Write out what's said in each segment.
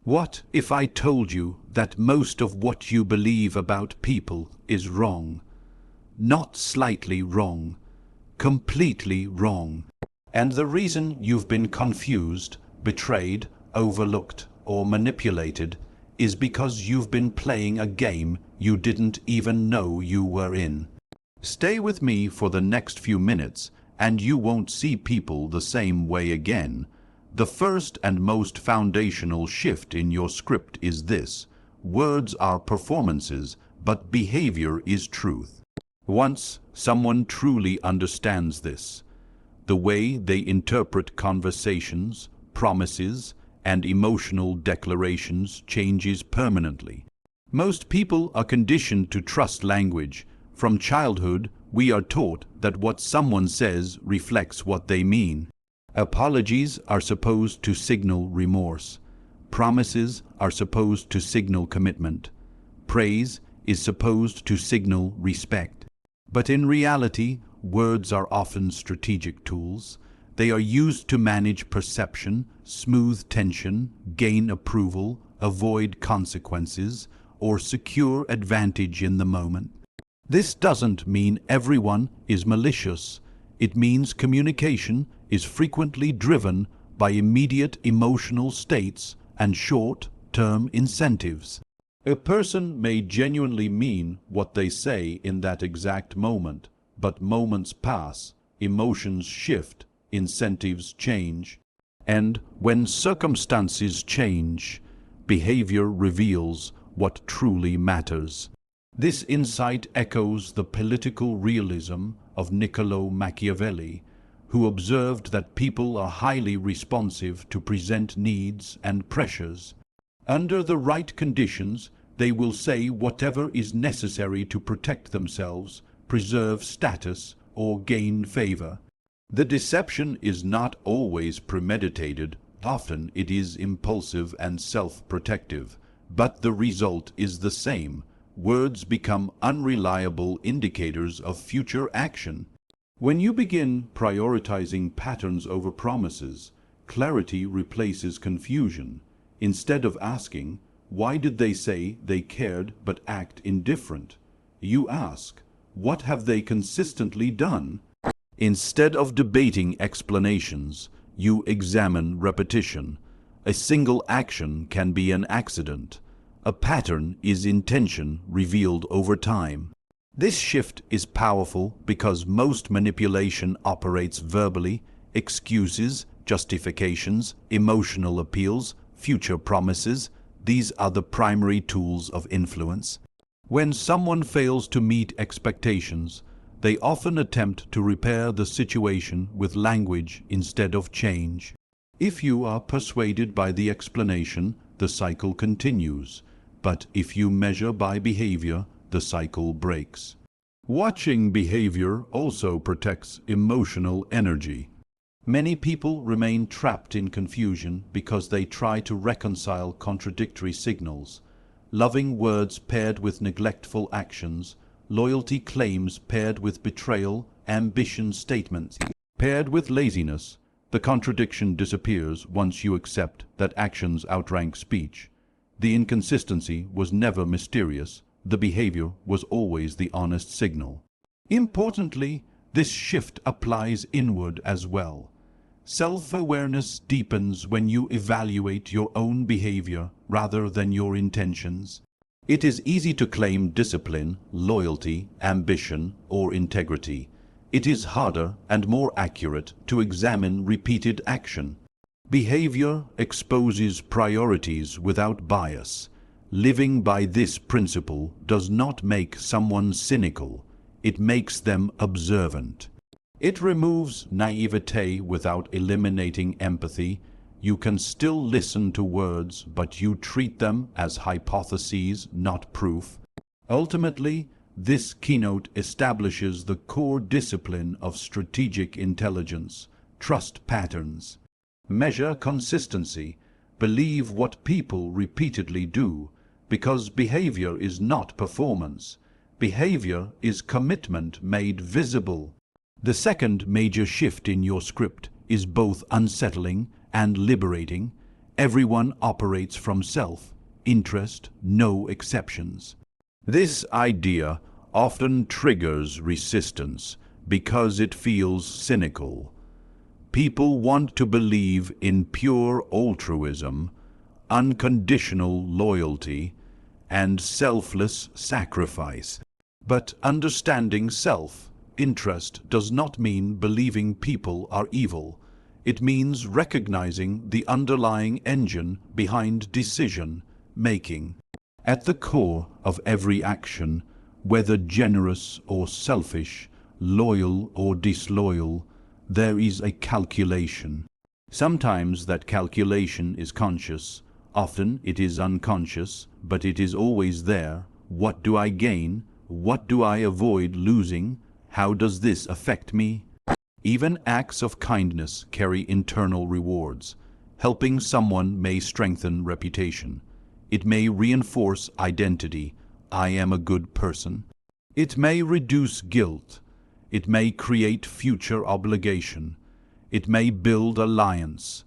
What if I told you that most of what you believe about people is wrong? Not slightly wrong, completely wrong. And the reason you've been confused, betrayed, overlooked, or manipulated is because you've been playing a game you didn't even know you were in. Stay with me for the next few minutes, and you won't see people the same way again. The first and most foundational shift in your script is this: words are performances, but behavior is truth. Once someone truly understands this, the way they interpret conversations, promises, and emotional declarations changes permanently. Most people are conditioned to trust language. From childhood, we are taught that what someone says reflects what they mean. Apologies are supposed to signal remorse. Promises are supposed to signal commitment. Praise is supposed to signal respect. But in reality, words are often strategic tools. They are used to manage perception, smooth tension, gain approval, avoid consequences, or secure advantage in the moment. This doesn't mean everyone is malicious. It means communication is frequently driven by immediate emotional states and short-term incentives. A person may genuinely mean what they say in that exact moment, but moments pass, emotions shift, incentives change, and when circumstances change, behavior reveals what truly matters. This insight echoes the political realism of Niccolò Machiavelli, who observed that people are highly responsive to present needs and pressures. Under the right conditions, they will say whatever is necessary to protect themselves, preserve status, or gain favor. The deception is not always premeditated. Often it is impulsive and self-protective, but the result is the same. Words become unreliable indicators of future action. When you begin prioritizing patterns over promises, clarity replaces confusion. Instead of asking, "Why did they say they cared but act indifferent?" you ask, "What have they consistently done?" Instead of debating explanations, you examine repetition. A single action can be an accident. A pattern is intention revealed over time. This shift is powerful because most manipulation operates verbally. Excuses, justifications, emotional appeals, future promises, these are the primary tools of influence. When someone fails to meet expectations, they often attempt to repair the situation with language instead of change. If you are persuaded by the explanation, the cycle continues. But if you measure by behavior, the cycle breaks. Watching behavior also protects emotional energy. Many people remain trapped in confusion because they try to reconcile contradictory signals. Loving words paired with neglectful actions, loyalty claims paired with betrayal, ambition statements paired with laziness. The contradiction disappears once you accept that actions outrank speech. The inconsistency was never mysterious. The behavior was always the honest signal. Importantly, this shift applies inward as well. Self-awareness deepens when you evaluate your own behavior rather than your intentions. It is easy to claim discipline, loyalty, ambition, or integrity. It is harder and more accurate to examine repeated action. Behavior exposes priorities without bias. Living by this principle does not make someone cynical. It makes them observant. It removes naivete without eliminating empathy. You can still listen to words, but you treat them as hypotheses, not proof. Ultimately, this keynote establishes the core discipline of strategic intelligence. Trust patterns. Measure consistency. Believe what people repeatedly do, because behavior is not performance. Behavior is commitment made visible. The second major shift in your script is both unsettling and liberating. Everyone operates from self-interest, no exceptions. This idea often triggers resistance because it feels cynical. People want to believe in pure altruism, unconditional loyalty, and selfless sacrifice. But understanding self-interest does not mean believing people are evil. It means recognizing the underlying engine behind decision-making. At the core of every action, whether generous or selfish, loyal or disloyal, there is a calculation. Sometimes that calculation is conscious, often it is unconscious, but it is always there. What do I gain? What do I avoid losing? How does this affect me? Even acts of kindness carry internal rewards. Helping someone may strengthen reputation. It may reinforce identity. I am a good person. It may reduce guilt. It may create future obligation. It may build alliance.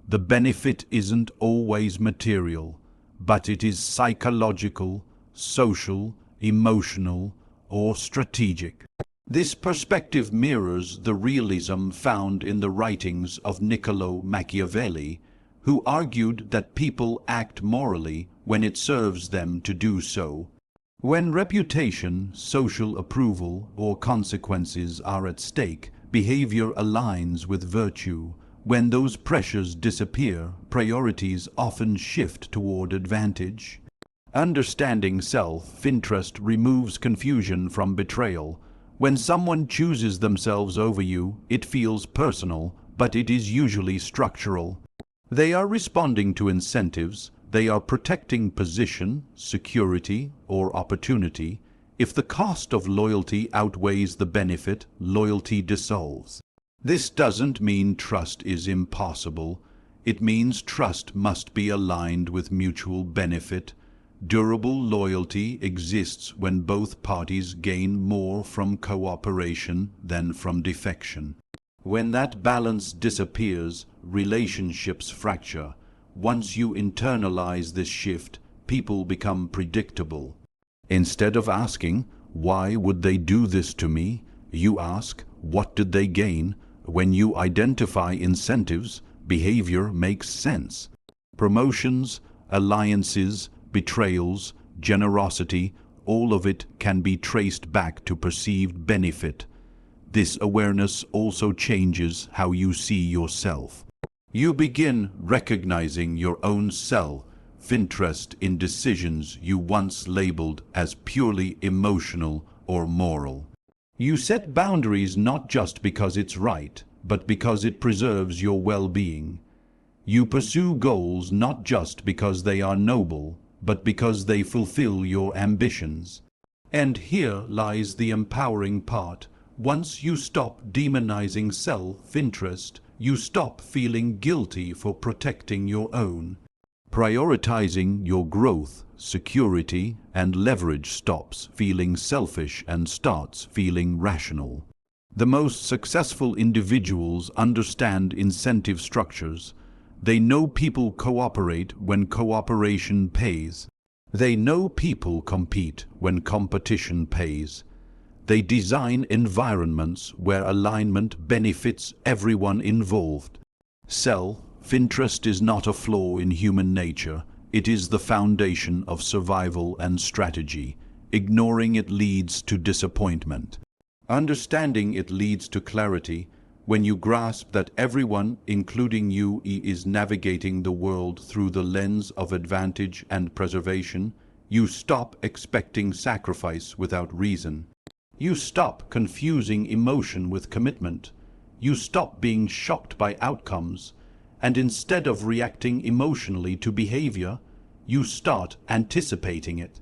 The benefit isn't always material, but it is psychological, social, emotional, or strategic. This perspective mirrors the realism found in the writings of Niccolò Machiavelli, who argued that people act morally when it serves them to do so. When reputation, social approval, or consequences are at stake, behavior aligns with virtue. When those pressures disappear, priorities often shift toward advantage. Understanding self-interest removes confusion from betrayal. When someone chooses themselves over you, it feels personal, but it is usually structural. They are responding to incentives. They are protecting position, security, or opportunity. If the cost of loyalty outweighs the benefit, loyalty dissolves. This doesn't mean trust is impossible. It means trust must be aligned with mutual benefit. Durable loyalty exists when both parties gain more from cooperation than from defection. When that balance disappears, relationships fracture. Once you internalize this shift, people become predictable. Instead of asking, why would they do this to me? You ask, what did they gain? When you identify incentives, behavior makes sense. Promotions, alliances, betrayals, generosity, all of it can be traced back to perceived benefit. This awareness also changes how you see yourself. You begin recognizing your own self-interest in decisions you once labeled as purely emotional or moral. You set boundaries not just because it's right, but because it preserves your well-being. You pursue goals not just because they are noble, but because they fulfill your ambitions. And here lies the empowering part. Once you stop demonizing self-interest, you stop feeling guilty for protecting your own. Prioritizing your growth, security, and leverage stops feeling selfish and starts feeling rational. The most successful individuals understand incentive structures. They know people cooperate when cooperation pays. They know people compete when competition pays. They design environments where alignment benefits everyone involved. Self-interest is not a flaw in human nature. It is the foundation of survival and strategy. Ignoring it leads to disappointment. Understanding it leads to clarity. When you grasp that everyone, including you, is navigating the world through the lens of advantage and preservation, you stop expecting sacrifice without reason. You stop confusing emotion with commitment. You stop being shocked by outcomes, and instead of reacting emotionally to behavior, you start anticipating it.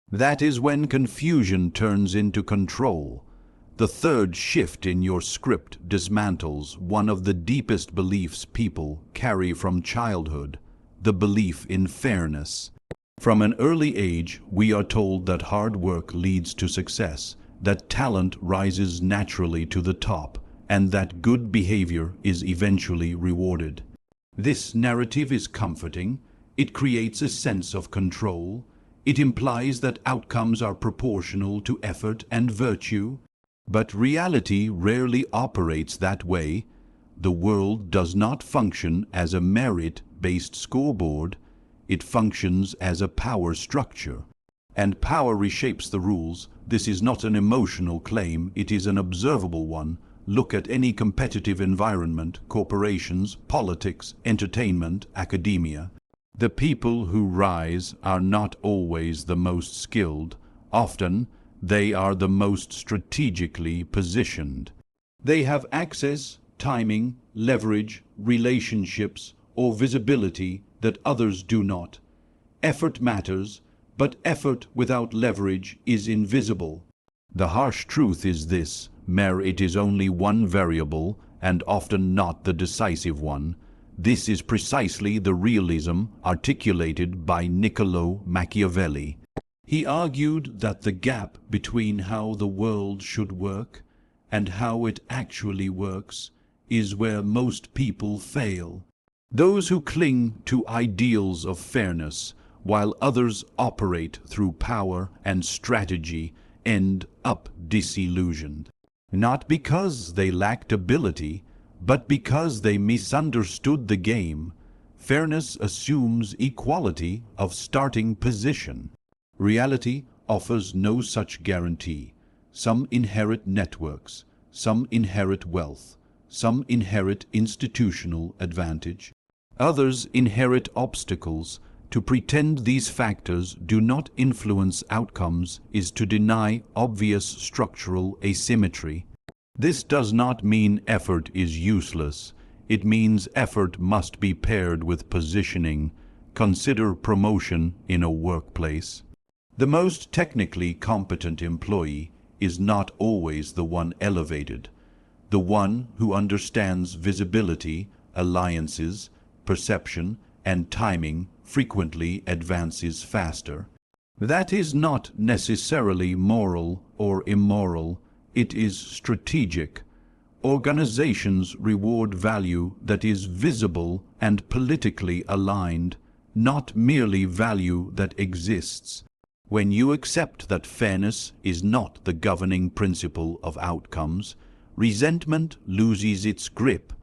That is when confusion turns into control. The third shift in your script dismantles one of the deepest beliefs people carry from childhood, the belief in fairness. From an early age, we are told that hard work leads to success, that talent rises naturally to the top, and that good behavior is eventually rewarded. This narrative is comforting. It creates a sense of control. It implies that outcomes are proportional to effort and virtue. But reality rarely operates that way. The world does not function as a merit-based scoreboard. It functions as a power structure. And power reshapes the rules. This is not an emotional claim, it is an observable one. Look at any competitive environment, corporations, politics, entertainment, academia. The people who rise are not always the most skilled. Often, they are the most strategically positioned. They have access, timing, leverage, relationships, or visibility that others do not. Effort matters, but effort without leverage is invisible. The harsh truth is this: merit is only one variable, and often not the decisive one. This is precisely the realism articulated by Niccolò Machiavelli. He argued that the gap between how the world should work and how it actually works is where most people fail. Those who cling to ideals of fairness, while others operate through power and strategy, end up disillusioned. Not because they lacked ability, but because they misunderstood the game. Fairness assumes equality of starting position. Reality offers no such guarantee. Some inherit networks, some inherit wealth, some inherit institutional advantage. Others inherit obstacles. To pretend these factors do not influence outcomes is to deny obvious structural asymmetry. This does not mean effort is useless. It means effort must be paired with positioning. Consider promotion in a workplace. The most technically competent employee is not always the one elevated. The one who understands visibility, alliances, perception, and timing frequently advances faster. That is not necessarily moral or immoral. It is strategic. Organizations reward value that is visible and politically aligned, not merely value that exists. When you accept that fairness is not the governing principle of outcomes, resentment loses its grip.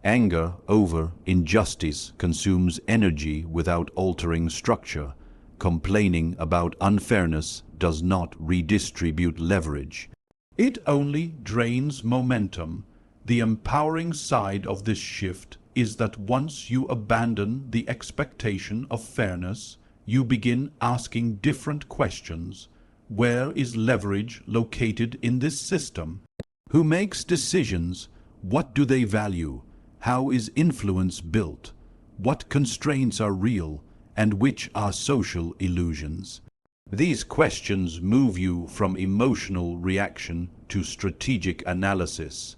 Anger over injustice consumes energy without altering structure. Complaining about unfairness does not redistribute leverage. It only drains momentum. The empowering side of this shift is that once you abandon the expectation of fairness, you begin asking different questions. Where is leverage located in this system? Who makes decisions? What do they value? How is influence built? What constraints are real, and which are social illusions? These questions move you from emotional reaction to strategic analysis.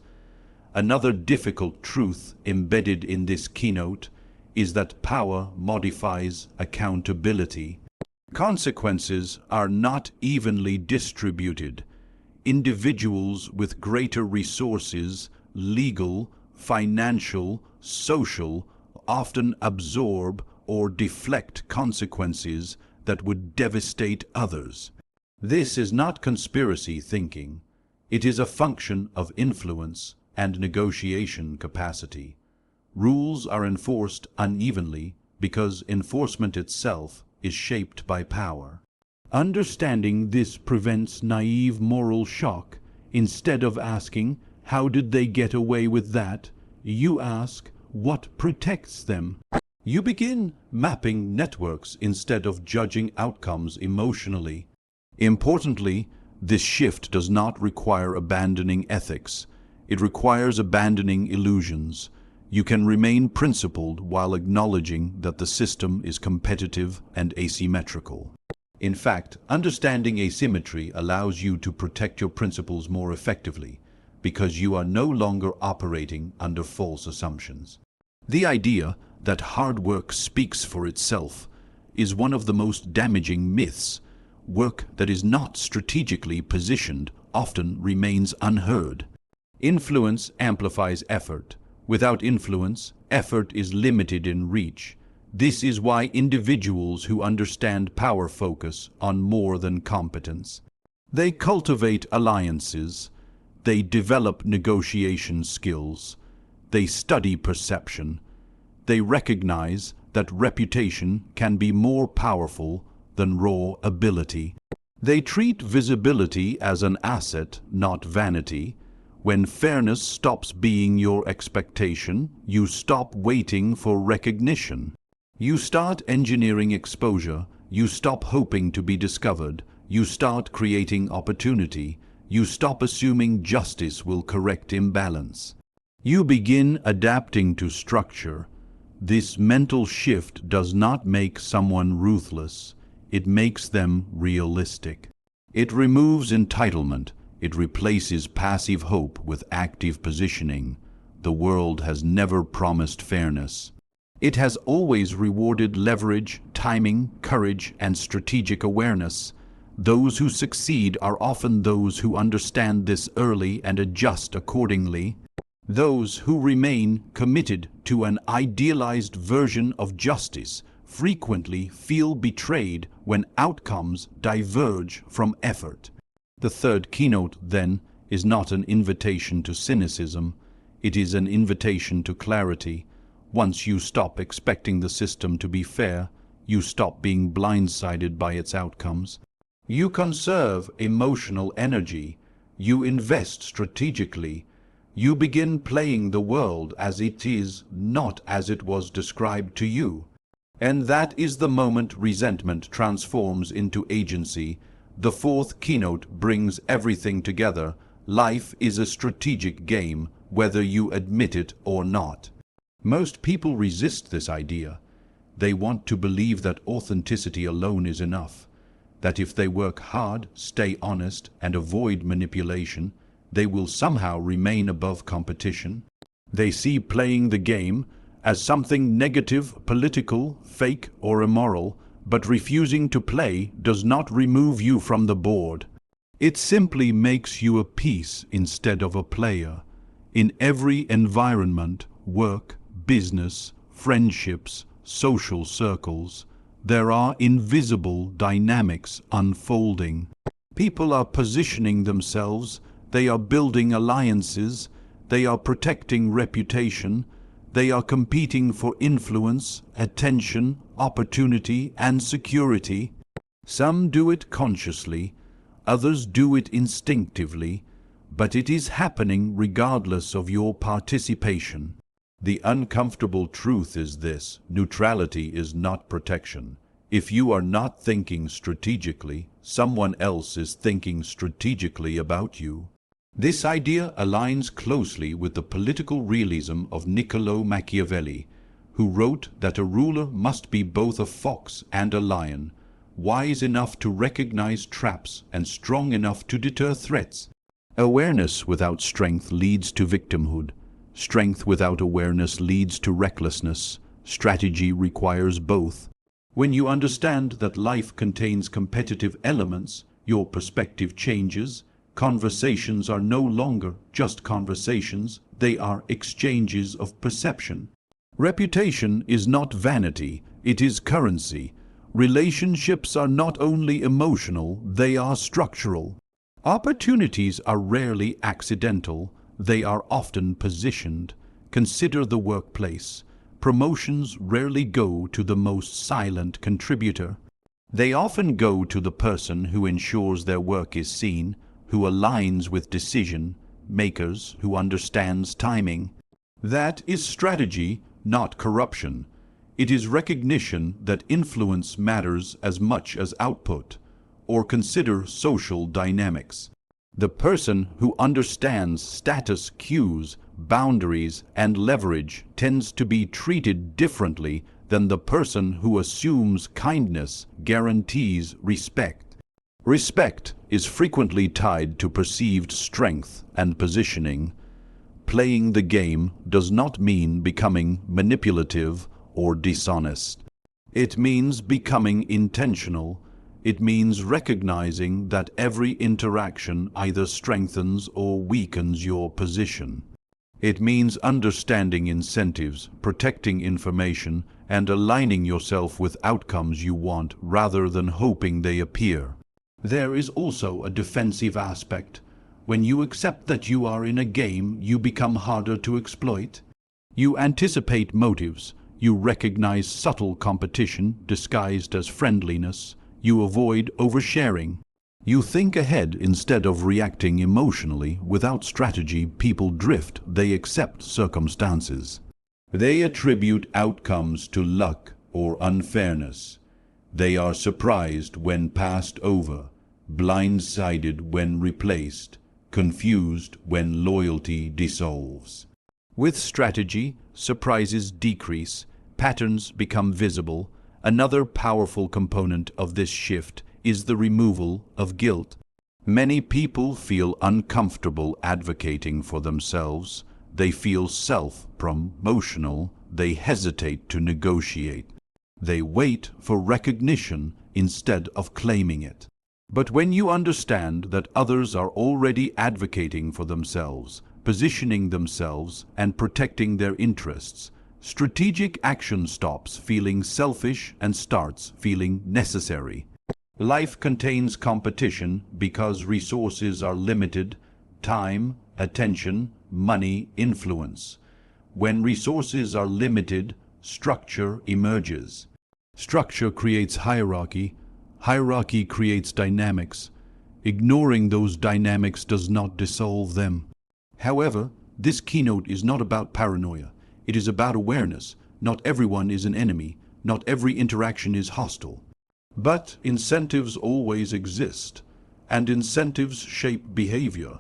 Another difficult truth embedded in this keynote is that power modifies accountability. Consequences are not evenly distributed. Individuals with greater resources, legal, financial, social, often absorb or deflect consequences that would devastate others. This is not conspiracy thinking. It is a function of influence and negotiation capacity. Rules are enforced unevenly because enforcement itself is shaped by power. Understanding this prevents naive moral shock. Instead of asking, "How did they get away with that?" you ask, "What protects them?" You begin mapping networks instead of judging outcomes emotionally. Importantly, this shift does not require abandoning ethics. It requires abandoning illusions. You can remain principled while acknowledging that the system is competitive and asymmetrical. In fact, understanding asymmetry allows you to protect your principles more effectively, because you are no longer operating under false assumptions. The idea that hard work speaks for itself is one of the most damaging myths. Work that is not strategically positioned often remains unheard. Influence amplifies effort, Without influence, effort is limited in reach. This is why individuals who understand power focus on more than competence. They cultivate alliances. They develop negotiation skills. They study perception. They recognize that reputation can be more powerful than raw ability. They treat visibility as an asset, not vanity. When fairness stops being your expectation, you stop waiting for recognition. You start engineering exposure. You stop hoping to be discovered. You start creating opportunity. You stop assuming justice will correct imbalance. You begin adapting to structure. This mental shift does not make someone ruthless. It makes them realistic. It removes entitlement. It replaces passive hope with active positioning. The world has never promised fairness. It has always rewarded leverage, timing, courage, and strategic awareness. Those who succeed are often those who understand this early and adjust accordingly. Those who remain committed to an idealized version of justice frequently feel betrayed when outcomes diverge from effort. The third keynote, then, is not an invitation to cynicism. It is an invitation to clarity. Once you stop expecting the system to be fair, you stop being blindsided by its outcomes. You conserve emotional energy. You invest strategically. You begin playing the world as it is, not as it was described to you. And that is the moment resentment transforms into agency. The fourth keynote brings everything together. Life is a strategic game, whether you admit it or not. Most people resist this idea. They want to believe that authenticity alone is enough, that if they work hard, stay honest, and avoid manipulation, they will somehow remain above competition. They see playing the game as something negative, political, fake, or immoral, but refusing to play does not remove you from the board. It simply makes you a piece instead of a player. In every environment, work, business, friendships, social circles, there are invisible dynamics unfolding. People are positioning themselves. They are building alliances. They are protecting reputation. They are competing for influence, attention, opportunity, and security. Some do it consciously, others do it instinctively, but it is happening regardless of your participation. The uncomfortable truth is this: neutrality is not protection. If you are not thinking strategically, someone else is thinking strategically about you. This idea aligns closely with the political realism of Niccolò Machiavelli, who wrote that a ruler must be both a fox and a lion, wise enough to recognize traps and strong enough to deter threats. Awareness without strength leads to victimhood. Strength without awareness leads to recklessness. Strategy requires both. When you understand that life contains competitive elements, your perspective changes. Conversations are no longer just conversations, they are exchanges of perception. Reputation is not vanity, it is currency. Relationships are not only emotional, they are structural. Opportunities are rarely accidental, they are often positioned. Consider the workplace. Promotions rarely go to the most silent contributor. They often go to the person who ensures their work is seen, who aligns with decision makers, who understands timing. That is strategy, not corruption. It is recognition that influence matters as much as output. Or consider social dynamics. The person who understands status cues, boundaries, and leverage tends to be treated differently than the person who assumes kindness guarantees respect. Respect is frequently tied to perceived strength and positioning. Playing the game does not mean becoming manipulative or dishonest. It means becoming intentional. It means recognizing that every interaction either strengthens or weakens your position. It means understanding incentives, protecting information, and aligning yourself with outcomes you want rather than hoping they appear. There is also a defensive aspect. When you accept that you are in a game, you become harder to exploit. You anticipate motives. You recognize subtle competition disguised as friendliness. You avoid oversharing. You think ahead instead of reacting emotionally. Without strategy, people drift. They accept circumstances. They attribute outcomes to luck or unfairness. They are surprised when passed over, blindsided when replaced, confused when loyalty dissolves. With strategy, surprises decrease, patterns become visible. Another powerful component of this shift is the removal of guilt. Many people feel uncomfortable advocating for themselves. They feel self-promotional. They hesitate to negotiate. They wait for recognition instead of claiming it. But when you understand that others are already advocating for themselves, positioning themselves, and protecting their interests, strategic action stops feeling selfish and starts feeling necessary. Life contains competition because resources are limited: time, attention, money, influence. When resources are limited, structure emerges. Structure creates hierarchy. Hierarchy creates dynamics. Ignoring those dynamics does not dissolve them. However, this keynote is not about paranoia. It is about awareness. Not everyone is an enemy. Not every interaction is hostile. But incentives always exist, and incentives shape behavior.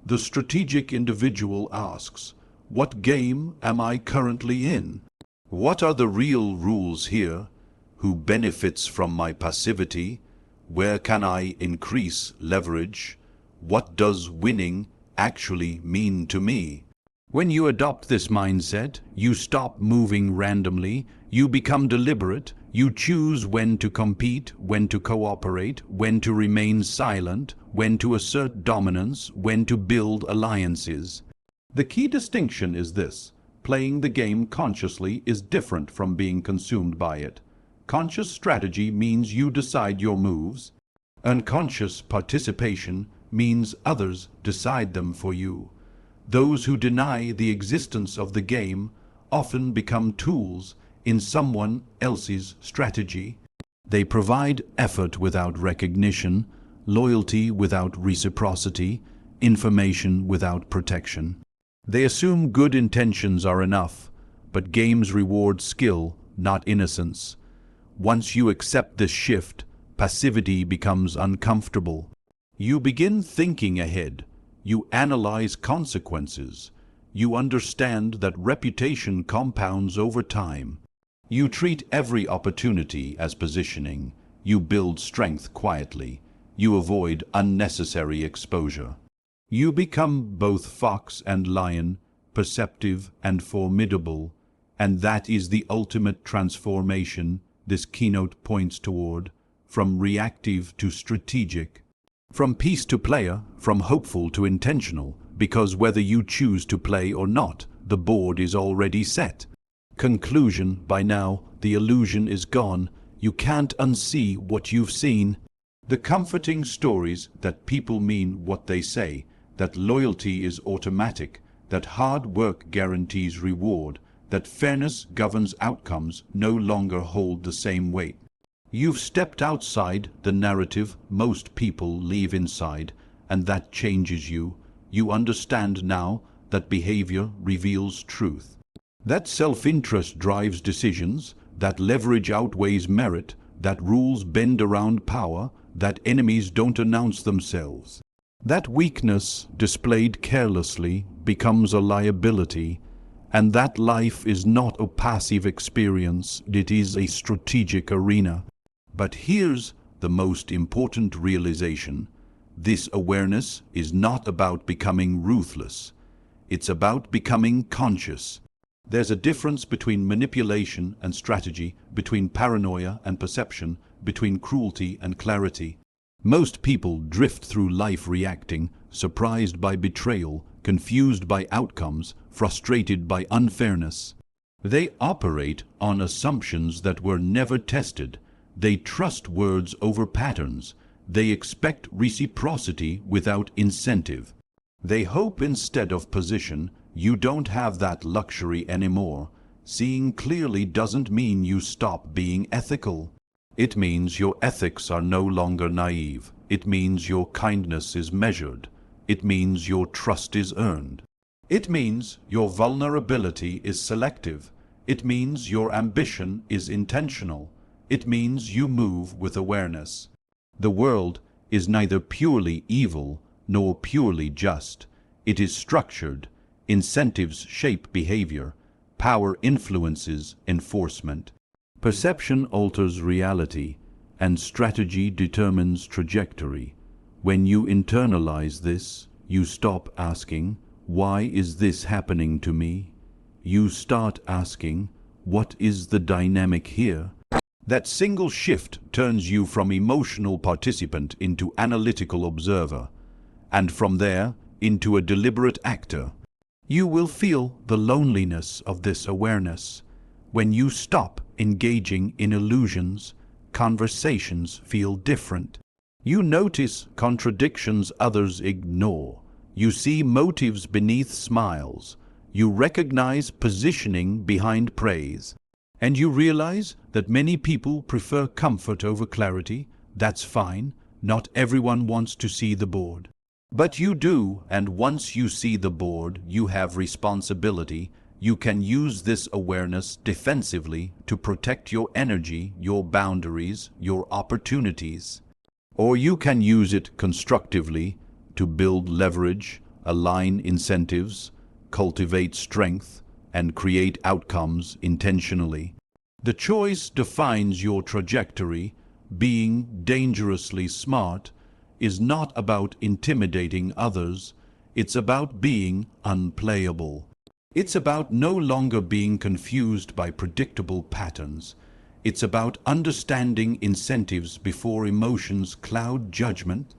The strategic individual asks, "What game am I currently in? What are the real rules here? Who benefits from my passivity? Where can I increase leverage? What does winning actually mean to me?" When you adopt this mindset, you stop moving randomly. You become deliberate. You choose when to compete, when to cooperate, when to remain silent, when to assert dominance, when to build alliances. The key distinction is this: playing the game consciously is different from being consumed by it. Conscious strategy means you decide your moves. Unconscious participation means others decide them for you. Those who deny the existence of the game often become tools in someone else's strategy. They provide effort without recognition, loyalty without reciprocity, information without protection. They assume good intentions are enough, but games reward skill, not innocence. Once you accept this shift, passivity becomes uncomfortable. You begin thinking ahead. You analyze consequences. You understand that reputation compounds over time. You treat every opportunity as positioning. You build strength quietly. You avoid unnecessary exposure. You become both fox and lion, perceptive and formidable, and that is the ultimate transformation this keynote points toward, from reactive to strategic, from piece to player, from hopeful to intentional, because whether you choose to play or not, the board is already set. Conclusion: by now, the illusion is gone. You can't unsee what you've seen. The comforting stories that people mean what they say, that loyalty is automatic, that hard work guarantees reward, that fairness governs outcomes no longer hold the same weight. You've stepped outside the narrative most people leave inside, and that changes you. You understand now that behavior reveals truth, that self-interest drives decisions, that leverage outweighs merit, that rules bend around power, that enemies don't announce themselves. That weakness displayed carelessly becomes a liability, and that life is not a passive experience, it is a strategic arena. But here's the most important realization. This awareness is not about becoming ruthless. It's about becoming conscious. There's a difference between manipulation and strategy, between paranoia and perception, between cruelty and clarity. Most people drift through life reacting, surprised by betrayal, confused by outcomes, frustrated by unfairness. They operate on assumptions that were never tested. They trust words over patterns. They expect reciprocity without incentive. They hope instead of position. You don't have that luxury anymore. Seeing clearly doesn't mean you stop being ethical. It means your ethics are no longer naive. It means your kindness is measured. It means your trust is earned. It means your vulnerability is selective. It means your ambition is intentional. It means you move with awareness. The world is neither purely evil nor purely just. It is structured. Incentives shape behavior. Power influences enforcement. Perception alters reality, and strategy determines trajectory. When you internalize this, you stop asking, "Why is this happening to me?" You start asking, "What is the dynamic here?" That single shift turns you from emotional participant into analytical observer, and from there into a deliberate actor. You will feel the loneliness of this awareness. When you stop engaging in illusions, conversations feel different. You notice contradictions others ignore. You see motives beneath smiles. You recognize positioning behind praise. And you realize that many people prefer comfort over clarity. That's fine. Not everyone wants to see the board. But you do, and once you see the board, you have responsibility. You can use this awareness defensively to protect your energy, your boundaries, your opportunities. Or you can use it constructively to build leverage, align incentives, cultivate strength, and create outcomes intentionally. The choice defines your trajectory. Being dangerously smart is not about intimidating others. It's about being unplayable. It's about no longer being confused by predictable patterns. It's about understanding incentives before emotions cloud judgment.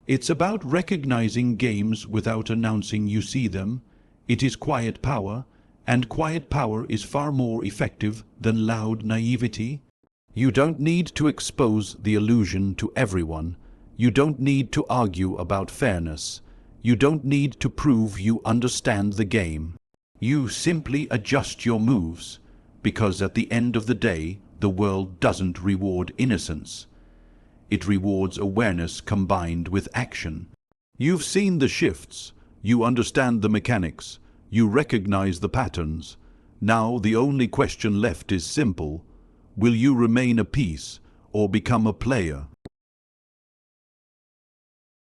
It's about recognizing games without announcing you see them. It is quiet power, and quiet power is far more effective than loud naivety. You don't need to expose the illusion to everyone. You don't need to argue about fairness. You don't need to prove you understand the game. You simply adjust your moves, because at the end of the day, the world doesn't reward innocence. It rewards awareness combined with action. You've seen the shifts. You understand the mechanics. You recognize the patterns. Now the only question left is simple. Will you remain a piece or become a player?